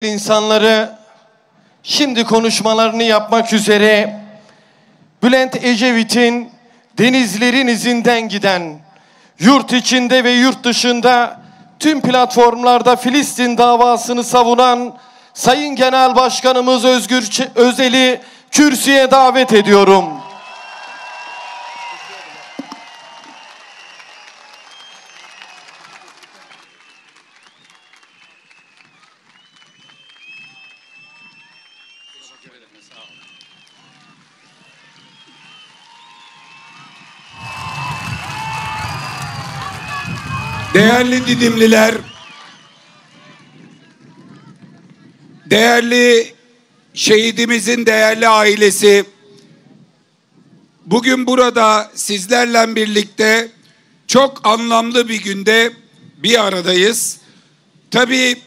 İnsanları şimdi konuşmalarını yapmak üzere Bülent Ecevit'in denizlerin izinden giden, yurt içinde ve yurt dışında tüm platformlarda Filistin davasını savunan Sayın Genel Başkanımız Özgür Özel'i kürsüye davet ediyorum. Değerli Didimliler, değerli şehidimizin değerli ailesi, bugün burada sizlerle birlikte çok anlamlı bir günde bir aradayız. Tabii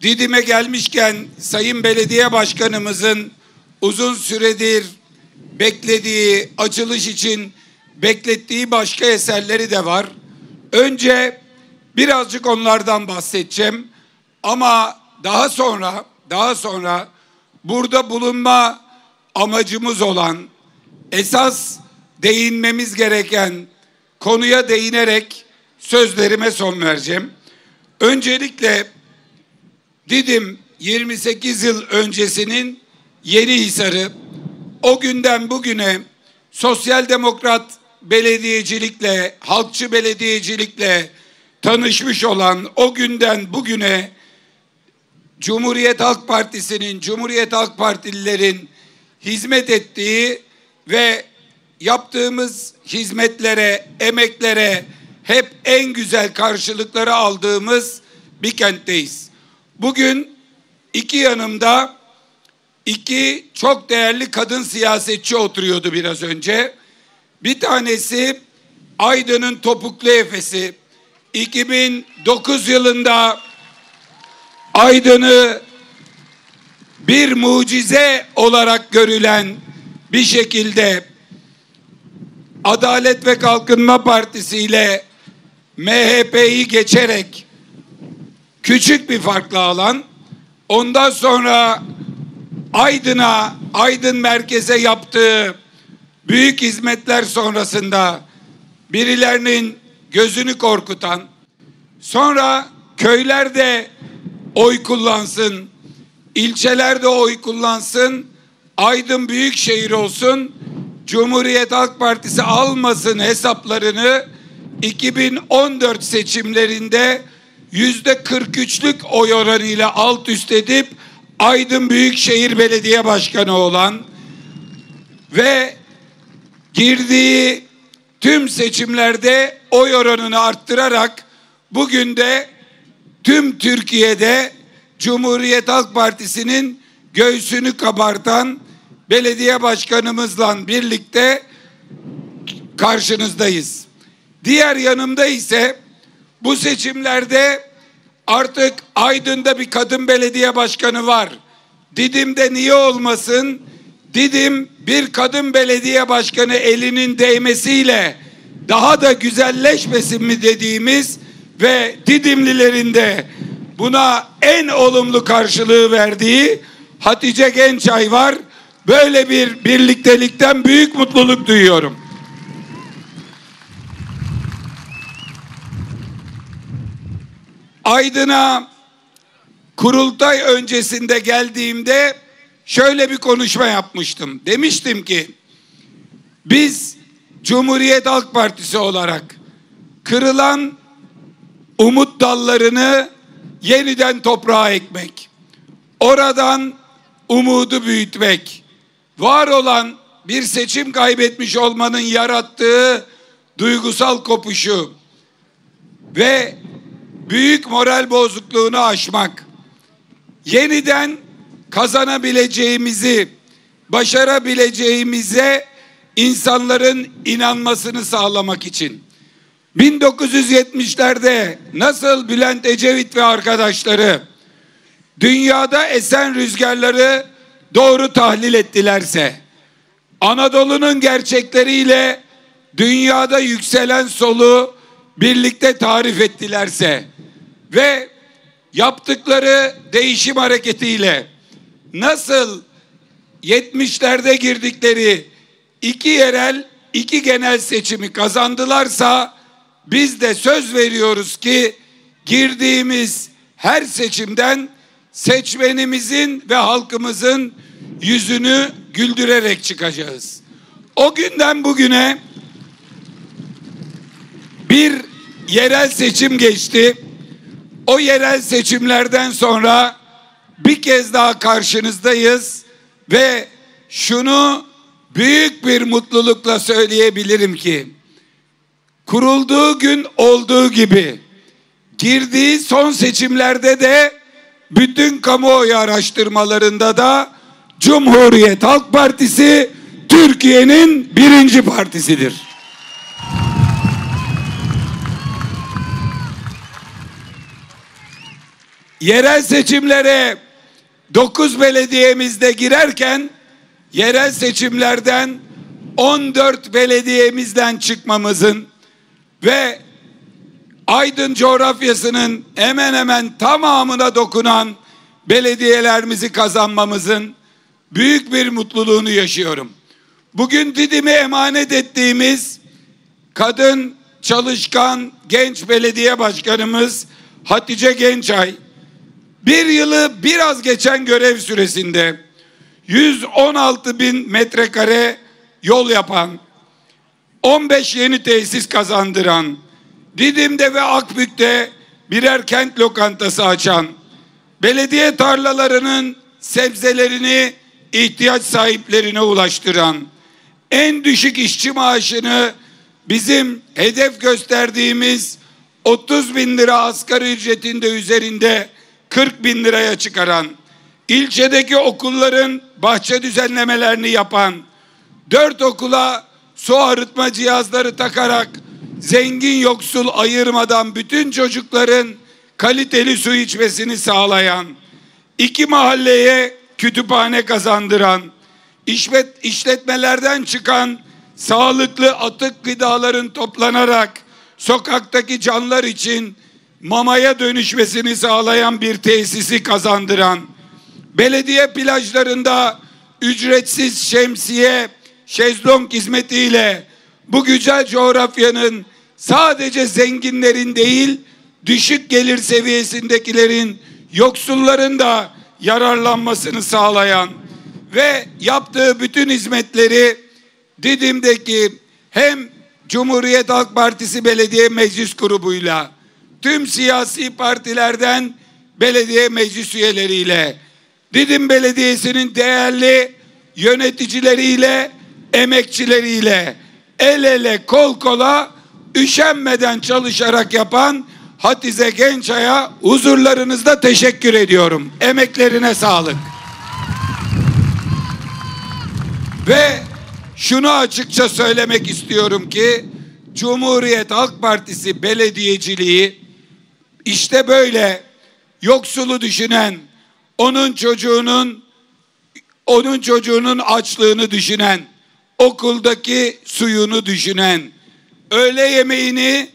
Didim'e gelmişken Sayın Belediye Başkanımızın uzun süredir beklediği, açılış için beklettiği başka eserleri de var. Önce birazcık onlardan bahsedeceğim ama daha sonra burada bulunma amacımız olan, esas değinmemiz gereken konuya değinerek sözlerime son vereceğim. Öncelikle Didim 28 yıl öncesinin Yenihisarı, o günden bugüne sosyal demokrat belediyecilikle, halkçı belediyecilikle tanışmış olan, o günden bugüne Cumhuriyet Halk Partisi'nin, Cumhuriyet Halk Partililerin hizmet ettiği ve yaptığımız hizmetlere, emeklere hep en güzel karşılıkları aldığımız bir kentteyiz. Bugün iki yanımda iki çok değerli kadın siyasetçi oturuyordu biraz önce. Bir tanesi Aydın'ın topuklu efesi. 2009 yılında Aydın'ı bir mucize olarak görülen bir şekilde Adalet ve Kalkınma Partisi ile MHP'yi geçerek küçük bir farkla alan, ondan sonra Aydın merkeze yaptığı büyük hizmetler sonrasında birilerinin gözünü korkutan, sonra köylerde oy kullansın, ilçelerde oy kullansın, Aydın büyükşehir olsun, Cumhuriyet Halk Partisi almasın hesaplarını 2014 seçimlerinde %43'lük oy oranıyla alt üst edip Aydın Büyükşehir Belediye Başkanı olan ve girdiği tüm seçimlerde oy oranını arttırarak bugün de tüm Türkiye'de Cumhuriyet Halk Partisi'nin göğsünü kabartan belediye başkanımızla birlikte karşınızdayız. Diğer yanımda ise bu seçimlerde artık Aydın'da bir kadın belediye başkanı var. Didim'de niye olmasın? Didim bir kadın belediye başkanı elinin değmesiyle daha da güzelleşmesin mi dediğimiz ve Didimlilerin de buna en olumlu karşılığı verdiği Hatice Gençay var. Böyle bir birliktelikten büyük mutluluk duyuyorum. Aydın'a kurultay öncesinde geldiğimde şöyle bir konuşma yapmıştım. Demiştim ki biz Cumhuriyet Halk Partisi olarak kırılan umut dallarını yeniden toprağa ekmek, oradan umudu büyütmek, var olan bir seçim kaybetmiş olmanın yarattığı duygusal kopuşu ve büyük moral bozukluğunu aşmak, yeniden kazanabileceğimizi, başarabileceğimize insanların inanmasını sağlamak için 1970'lerde nasıl Bülent Ecevit ve arkadaşları dünyada esen rüzgarları doğru tahlil ettilerse, Anadolu'nun gerçekleriyle dünyada yükselen solu birlikte tarif ettilerse ve yaptıkları değişim hareketiyle nasıl 70'lerde girdikleri 2 yerel 2 genel seçimi kazandılarsa biz de söz veriyoruz ki girdiğimiz her seçimden seçmenimizin ve halkımızın yüzünü güldürerek çıkacağız. O günden bugüne bir yerel seçim geçti. O yerel seçimlerden sonra bir kez daha karşınızdayız ve şunu büyük bir mutlulukla söyleyebilirim ki kurulduğu gün olduğu gibi girdiği son seçimlerde de bütün kamuoyu araştırmalarında da Cumhuriyet Halk Partisi Türkiye'nin birinci partisidir. Yerel seçimlere 9 belediyemizde girerken yerel seçimlerden 14 belediyemizden çıkmamızın ve Aydın coğrafyasının hemen hemen tamamına dokunan belediyelerimizi kazanmamızın büyük bir mutluluğunu yaşıyorum. Bugün Didim'e emanet ettiğimiz kadın, çalışkan, genç belediye başkanımız Hatice Gençay, bir yılı biraz geçen görev süresinde 116.000 metrekare yol yapan, 15 yeni tesis kazandıran, Didim'de ve Akbük'te birer kent lokantası açan, belediye tarlalarının sebzelerini ihtiyaç sahiplerine ulaştıran, en düşük işçi maaşını bizim hedef gösterdiğimiz 30.000 lira asgari ücretinde üzerinde 40.000 liraya çıkaran, ilçedeki okulların bahçe düzenlemelerini yapan, 4 okula su arıtma cihazları takarak zengin yoksul ayırmadan bütün çocukların kaliteli su içmesini sağlayan, 2 mahalleye kütüphane kazandıran, işletmelerden çıkan sağlıklı atık gıdaların toplanarak sokaktaki canlar için mamaya dönüşmesini sağlayan bir tesisi kazandıran, belediye plajlarında ücretsiz şemsiye, şezlong hizmetiyle bu güzel coğrafyanın sadece zenginlerin değil, düşük gelir seviyesindekilerin, yoksulların da yararlanmasını sağlayan ve yaptığı bütün hizmetleri Didim'deki hem Cumhuriyet Halk Partisi Belediye Meclis Grubu'yla, tüm siyasi partilerden belediye meclis üyeleriyle, Didim Belediyesi'nin değerli yöneticileriyle, emekçileriyle el ele kol kola üşenmeden çalışarak yapan Hatice Gençay'a huzurlarınızda teşekkür ediyorum. Emeklerine sağlık. Ve şunu açıkça söylemek istiyorum ki Cumhuriyet Halk Partisi belediyeciliği işte böyle yoksulu düşünen, onun çocuğunun açlığını düşünen, okuldaki suyunu düşünen, öğle yemeğini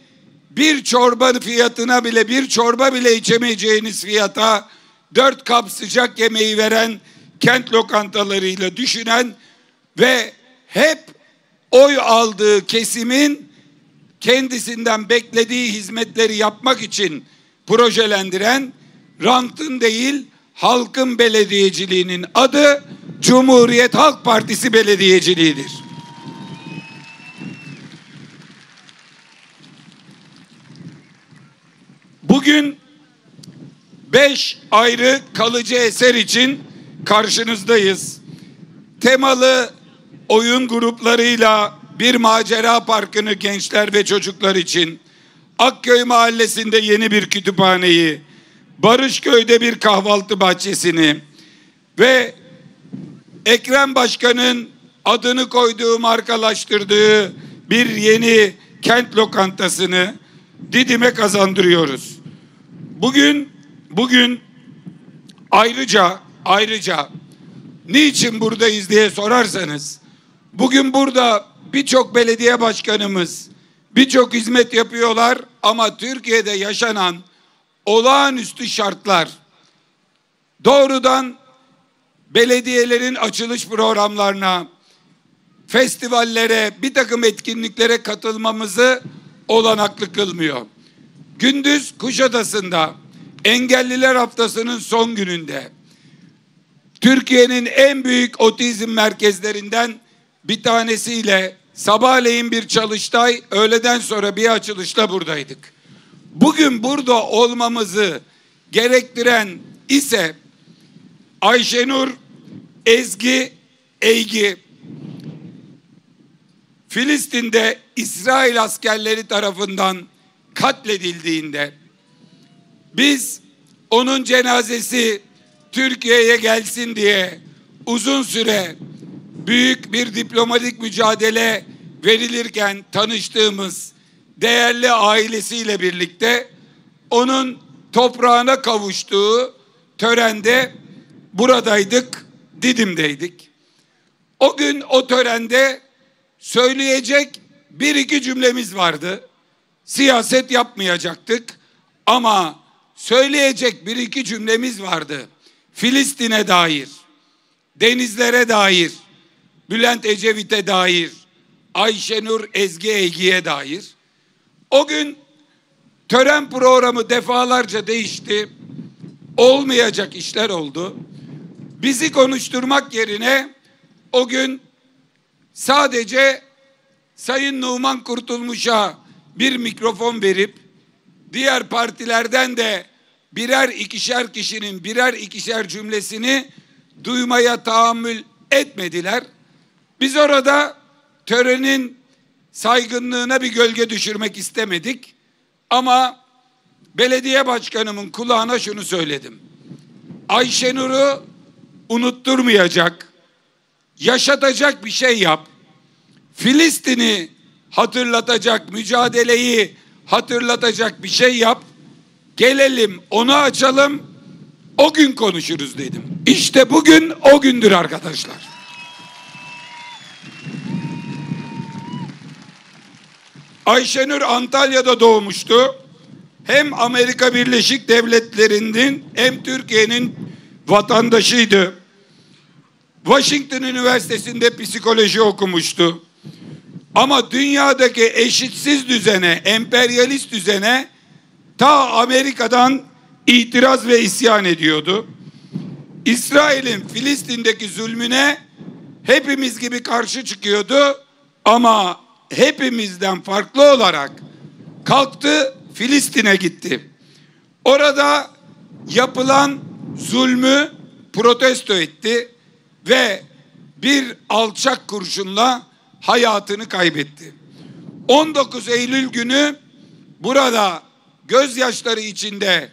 bir çorba fiyatına bile, bir çorba bile içemeyeceğiniz fiyata 4 kap sıcak yemeği veren kent lokantalarıyla düşünen ve hep oy aldığı kesimin kendisinden beklediği hizmetleri yapmak için projelendiren, rantın değil halkın belediyeciliğinin adı Cumhuriyet Halk Partisi belediyeciliğidir. Bugün 5 ayrı kalıcı eser için karşınızdayız. Temalı oyun gruplarıyla bir macera parkını gençler ve çocuklar için, Akköy Mahallesi'nde yeni bir kütüphaneyi, Barışköy'de bir kahvaltı bahçesini ve Ekrem Başkan'ın adını koyduğu, markalaştırdığı bir yeni kent lokantasını Didim'e kazandırıyoruz. Bugün ayrıca niçin buradayız diye sorarsanız, bugün burada birçok belediye başkanımız birçok hizmet yapıyorlar ama Türkiye'de yaşanan olağanüstü şartlar doğrudan belediyelerin açılış programlarına, festivallere, bir takım etkinliklere katılmamızı olanaklı kılmıyor. Gündüz Kuşadası'nda Engelliler Haftası'nın son gününde Türkiye'nin en büyük otizm merkezlerinden bir tanesiyle sabahleyin bir çalıştay, öğleden sonra bir açılışla buradaydık. Bugün burada olmamızı gerektiren ise Ayşenur Ezgi Eygi, Filistin'de İsrail askerleri tarafından katledildiğinde biz onun cenazesi Türkiye'ye gelsin diye uzun süre büyük bir diplomatik mücadele verilirken tanıştığımız değerli ailesiyle birlikte onun toprağına kavuştuğu törende buradaydık, Didim'deydik. O gün o törende söyleyecek bir iki cümlemiz vardı. Siyaset yapmayacaktık ama söyleyecek bir iki cümlemiz vardı. Filistin'e dair, denizlere dair, Bülent Ecevit'e dair, Ayşenur Ezgi Eygi'ye dair. O gün tören programı defalarca değişti. Olmayacak işler oldu. Bizi konuşturmak yerine o gün sadece Sayın Numan Kurtulmuş'a bir mikrofon verip diğer partilerden de birer ikişer kişinin birer ikişer cümlesini duymaya tahammül etmediler. Biz orada törenin saygınlığına bir gölge düşürmek istemedik. Ama belediye başkanımın kulağına şunu söyledim. Ayşenur'u unutturmayacak, yaşatacak bir şey yap. Filistin'i hatırlatacak, mücadeleyi hatırlatacak bir şey yap. Gelelim onu açalım, o gün konuşuruz dedim. İşte bugün o gündür arkadaşlar. Ayşenur Antalya'da doğmuştu. Hem Amerika Birleşik Devletleri'nin hem Türkiye'nin vatandaşıydı. Washington Üniversitesi'nde psikoloji okumuştu. Ama dünyadaki eşitsiz düzene, emperyalist düzene ta Amerika'dan itiraz ve isyan ediyordu. İsrail'in Filistin'deki zulmüne hepimiz gibi karşı çıkıyordu ama hepimizden farklı olarak kalktı, Filistin'e gitti. Orada yapılan zulmü protesto etti ve bir alçak kurşunla hayatını kaybetti. 19 Eylül günü burada gözyaşları içinde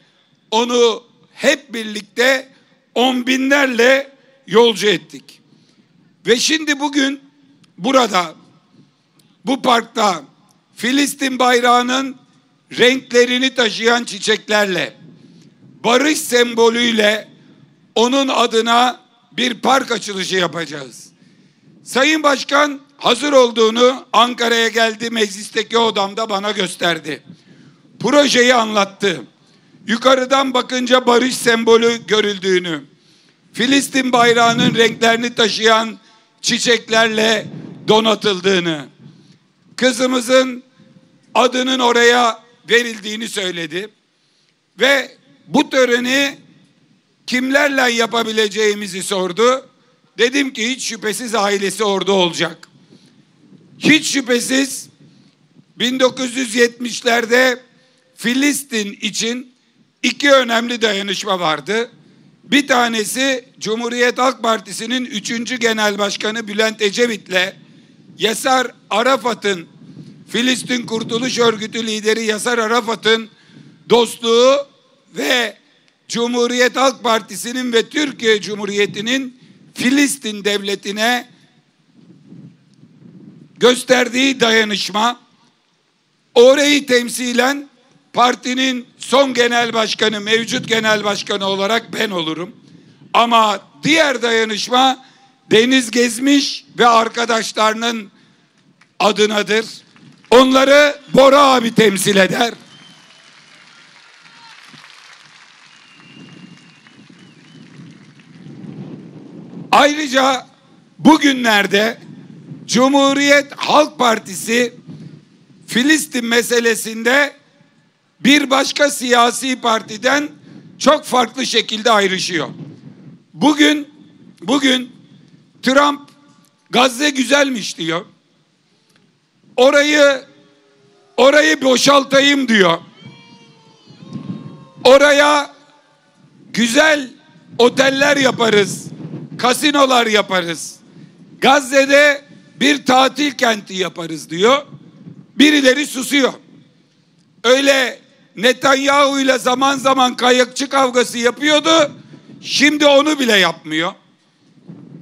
onu hep birlikte on binlerle yolcu ettik. Ve şimdi bugün burada, bu parkta Filistin bayrağının renklerini taşıyan çiçeklerle, barış sembolüyle onun adına bir park açılışı yapacağız. Sayın Başkan hazır olduğunu Ankara'ya geldi, meclisteki odamda bana gösterdi. Projeyi anlattı. Yukarıdan bakınca barış sembolü görüldüğünü, Filistin bayrağının renklerini taşıyan çiçeklerle donatıldığını, kızımızın adının oraya verildiğini söyledi. Ve bu töreni kimlerle yapabileceğimizi sordu. Dedim ki hiç şüphesiz ailesi orada olacak. Hiç şüphesiz 1970'lerde Filistin için iki önemli dayanışma vardı. Bir tanesi Cumhuriyet Halk Partisi'nin 3. Genel Başkanı Bülent Ecevit'le Yasar Arafat'ın, Filistin Kurtuluş Örgütü lideri Yasar Arafat'ın dostluğu ve Cumhuriyet Halk Partisi'nin ve Türkiye Cumhuriyeti'nin Filistin devletine gösterdiği dayanışma. Orayı temsilen partinin son genel başkanı, mevcut genel başkanı olarak ben olurum. Ama diğer dayanışma Deniz Gezmiş ve arkadaşlarının adınadır. Onları Bora abi temsil eder. Ayrıca bugünlerde Cumhuriyet Halk Partisi Filistin meselesinde bir başka siyasi partiden çok farklı şekilde ayrışıyor. Bugün Trump Gazze güzelmiş diyor. Orayı boşaltayım diyor. Oraya güzel oteller yaparız, kasinolar yaparız. Gazze'de bir tatil kenti yaparız diyor. Birileri susuyor. Öyle Netanyahu ile zaman zaman kayıkçı kavgası yapıyordu. Şimdi onu bile yapmıyor.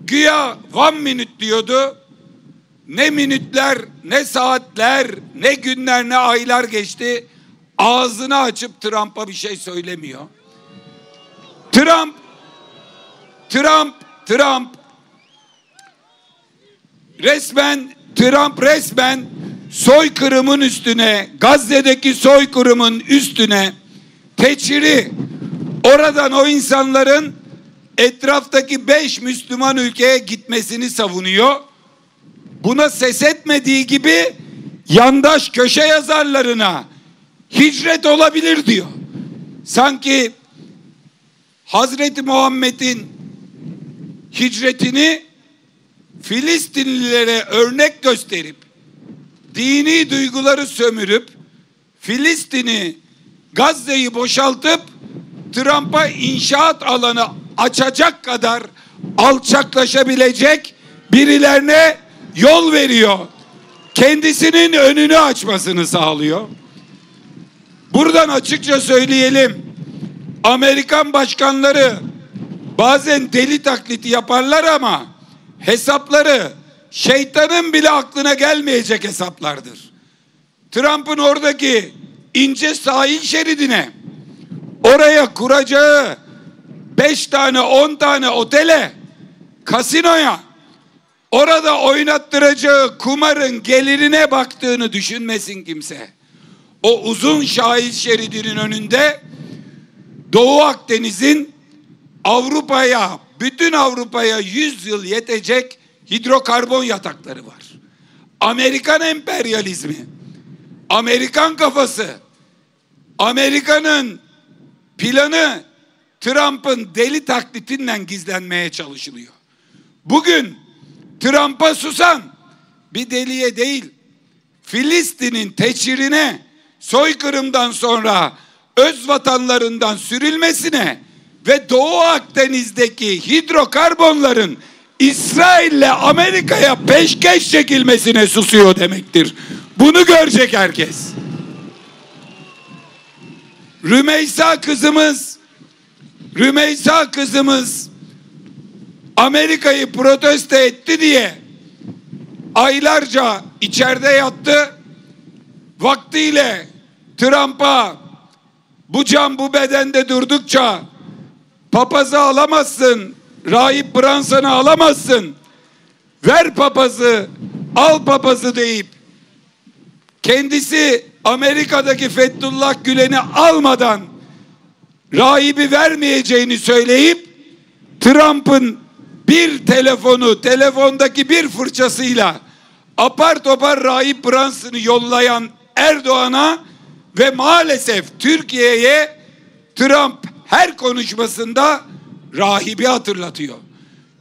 Güya 1 minute diyordu. Ne minütler, ne saatler, ne günler, ne aylar geçti. Ağzını açıp Trump'a bir şey söylemiyor. Trump resmen soykırımın üstüne, Gazze'deki soykırımın üstüne teçhiri, oradan o insanların etraftaki 5 Müslüman ülkeye gitmesini savunuyor. Buna ses etmediği gibi yandaş köşe yazarlarına hicret olabilir diyor. Sanki Hazreti Muhammed'in hicretini Filistinlilere örnek gösterip dini duyguları sömürüp Filistin'i, Gazze'yi boşaltıp Trump'a inşaat alanı açacak kadar alçaklaşabilecek birilerine yol veriyor. Kendisinin önünü açmasını sağlıyor. Buradan açıkça söyleyelim. Amerikan başkanları bazen deli taklidi yaparlar ama hesapları şeytanın bile aklına gelmeyecek hesaplardır. Trump'ın oradaki ince sahil şeridine, oraya kuracağı 5 tane 10 tane otele, kasinoya, orada oynattıracağı kumarın gelirine baktığını düşünmesin kimse. O uzun sahil şeridinin önünde Doğu Akdeniz'in Avrupa'ya, bütün Avrupa'ya 100 yıl yetecek hidrokarbon yatakları var. Amerikan emperyalizmi, Amerikan kafası, Amerika'nın planı Trump'ın deli taklitinden gizlenmeye çalışılıyor. Bugün Trump'a susan bir deliye değil, Filistin'in teçhirine, soykırımdan sonra öz vatanlarından sürülmesine ve Doğu Akdeniz'deki hidrokarbonların İsrail'le Amerika'ya peşkeş çekilmesine susuyor demektir. Bunu görecek herkes. Rümeysa kızımız Amerika'yı protesto etti diye aylarca içeride yattı. Vaktiyle Trump'a bu can bu bedende durdukça papazı alamazsın, rahip Branson'ı alamazsın, ver papazı, al papazı deyip kendisi Amerika'daki Fethullah Gülen'i almadan rahibi vermeyeceğini söyleyip Trump'ın bir telefondaki bir fırçasıyla apar topar rahip Branson'ı yollayan Erdoğan'a ve maalesef Türkiye'ye Trump her konuşmasında rahibi hatırlatıyor.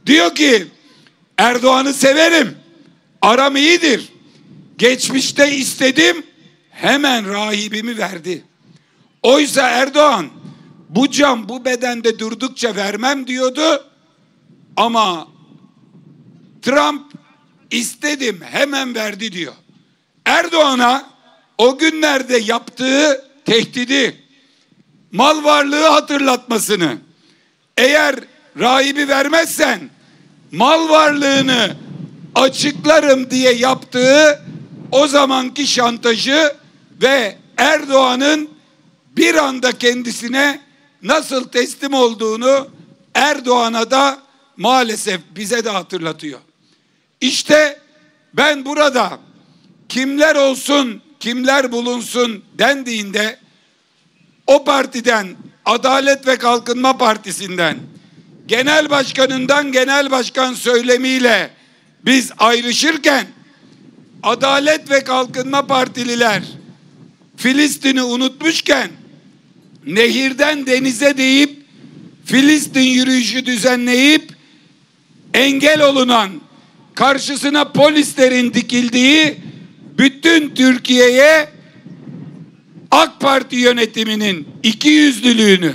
Diyor ki Erdoğan'ı severim, aram iyidir. Geçmişte istedim, hemen rahibimi verdi. Oysa Erdoğan bu can bu bedende durdukça vermem diyordu. Ama Trump istedim hemen verdi diyor. Erdoğan'a o günlerde yaptığı tehdidi, mal varlığı hatırlatmasını, eğer rahibi vermezsen mal varlığını açıklarım diye yaptığı o zamanki şantajı ve Erdoğan'ın bir anda kendisine nasıl teslim olduğunu Erdoğan'a da maalesef bize de hatırlatıyor. İşte ben burada kimler olsun, kimler bulunsun dendiğinde o partiden, Adalet ve Kalkınma Partisi'nden genel başkanından genel başkan söylemiyle biz ayrışırken Adalet ve Kalkınma Partililer Filistin'i unutmuşken nehirden denize deyip Filistin yürüyüşü düzenleyip engel olunan, karşısına polislerin dikildiği bütün Türkiye'ye AK Parti yönetiminin ikiyüzlülüğünü,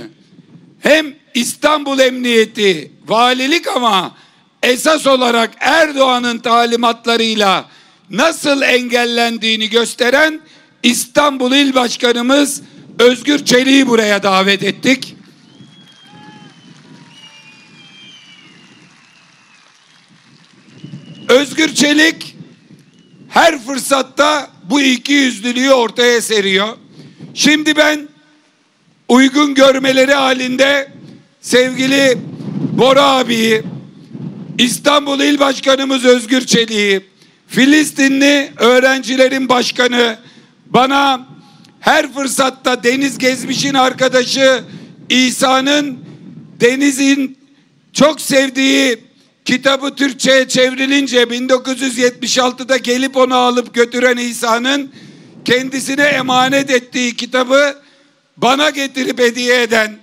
hem İstanbul Emniyeti, valilik ama esas olarak Erdoğan'ın talimatlarıyla nasıl engellendiğini gösteren İstanbul İl Başkanımız Özgür Çelik'i buraya davet ettik. Özgür Çelik her fırsatta bu ikiyüzlülüğü ortaya seriyor. Şimdi ben uygun görmeleri halinde sevgili Bora abiyi, İstanbul İl Başkanımız Özgür Çelik'i, Filistinli öğrencilerin başkanı, bana her fırsatta Deniz Gezmiş'in arkadaşı İsa'nın, Deniz'in çok sevdiği kitabı Türkçe'ye çevrilince 1976'da gelip onu alıp götüren İsa'nın kendisine emanet ettiği kitabı bana getirip hediye eden,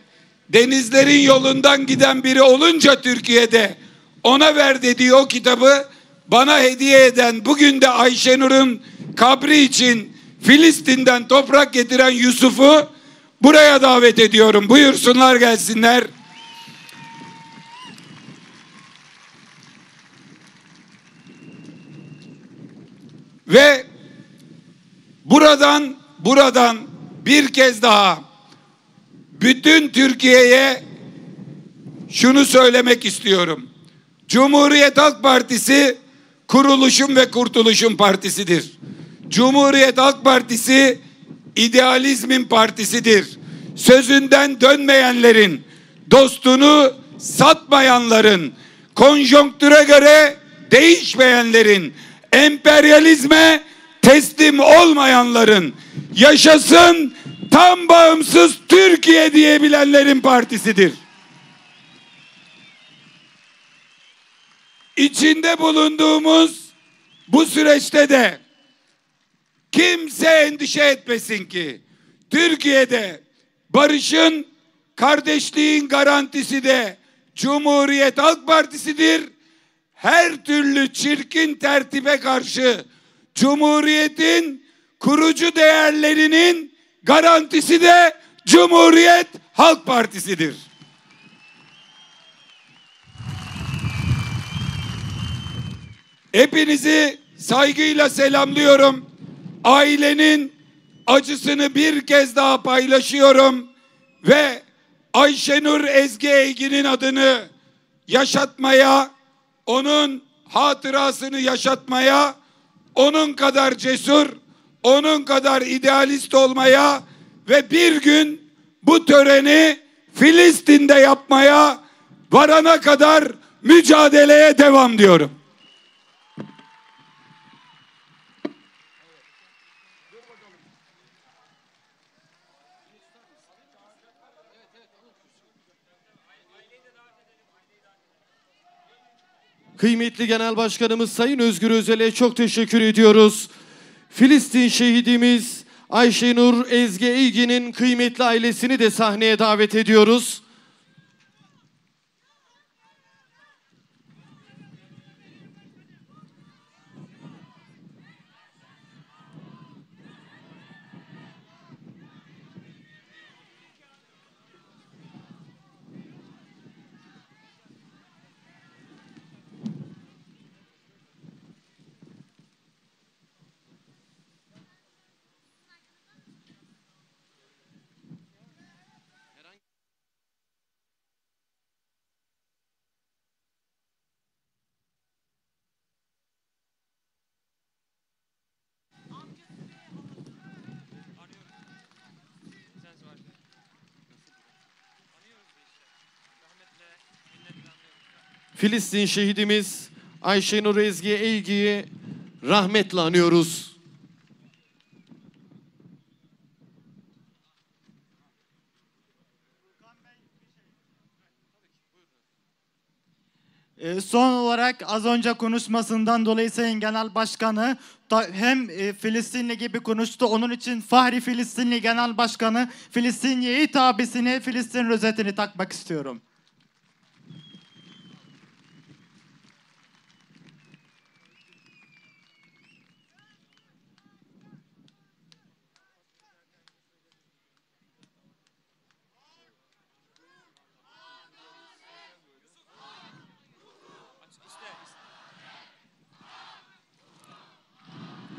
denizlerin yolundan giden biri olunca Türkiye'de ona ver dediği o kitabı bana hediye eden, bugün de Ayşenur'un kabri için Filistin'den toprak getiren Yusuf'u buraya davet ediyorum. Buyursunlar, gelsinler. Ve buradan bir kez daha bütün Türkiye'ye şunu söylemek istiyorum. Cumhuriyet Halk Partisi kuruluşun ve kurtuluşun partisidir. Cumhuriyet Halk Partisi idealizmin partisidir. Sözünden dönmeyenlerin, dostunu satmayanların, konjonktüre göre değişmeyenlerin, emperyalizme teslim olmayanların, yaşasın tam bağımsız Türkiye diyebilenlerin partisidir. İçinde bulunduğumuz bu süreçte de kimse endişe etmesin ki Türkiye'de barışın, kardeşliğin garantisi de Cumhuriyet Halk Partisi'dir. Her türlü çirkin tertibe karşı Cumhuriyet'in kurucu değerlerinin garantisi de Cumhuriyet Halk Partisi'dir. Hepinizi saygıyla selamlıyorum. Ailenin acısını bir kez daha paylaşıyorum ve Ayşenur Ezgi Eygi'nin adını yaşatmaya, onun hatırasını yaşatmaya, onun kadar cesur, onun kadar idealist olmaya ve bir gün bu töreni Filistin'de yapmaya varana kadar mücadeleye devam diyorum. Kıymetli Genel Başkanımız Sayın Özgür Özel'e çok teşekkür ediyoruz. Filistin şehidimiz Ayşenur Ezgi Eygi'nin kıymetli ailesini de sahneye davet ediyoruz. Filistin şehidimiz Ayşenur Ezgi Eygi'yi rahmetle anıyoruz. Son olarak az önce konuşmasından dolayı Sayın Genel Başkanı hem Filistinli gibi konuştu. Onun için Fahri Filistinli Genel Başkanı Filistinliye hitabesini, Filistin rozetini takmak istiyorum.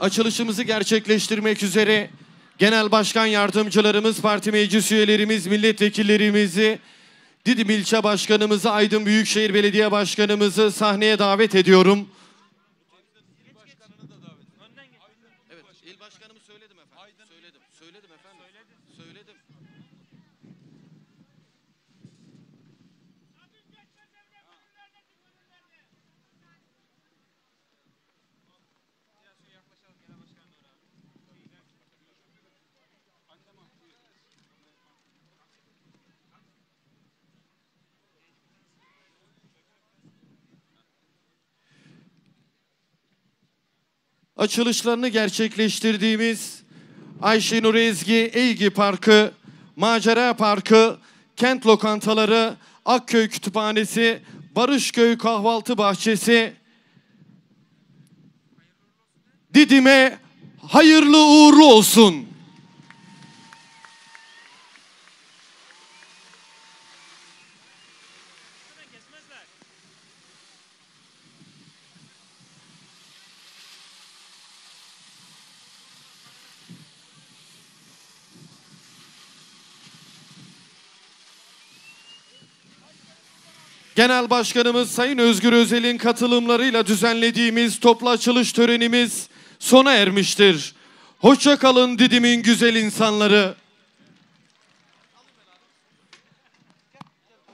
Açılışımızı gerçekleştirmek üzere Genel Başkan Yardımcılarımız, parti meclis üyelerimiz, milletvekillerimizi, Didim İlçe Başkanımızı, Aydın Büyükşehir Belediye Başkanımızı sahneye davet ediyorum. Evet, il başkanımı söyledim efendim. Söyledim efendim. Söyledim. Açılışlarını gerçekleştirdiğimiz Ayşenur Ezgi Eygi Parkı, Macera Parkı, Kent Lokantaları, Akköy Kütüphanesi, Barışköy Kahvaltı Bahçesi, Didim'e hayırlı uğurlu olsun. Genel Başkanımız Sayın Özgür Özel'in katılımlarıyla düzenlediğimiz toplu açılış törenimiz sona ermiştir. Hoşça kalın Didim'in güzel insanları.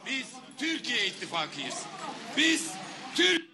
Biz Türkiye İttifakıyız. Biz Türk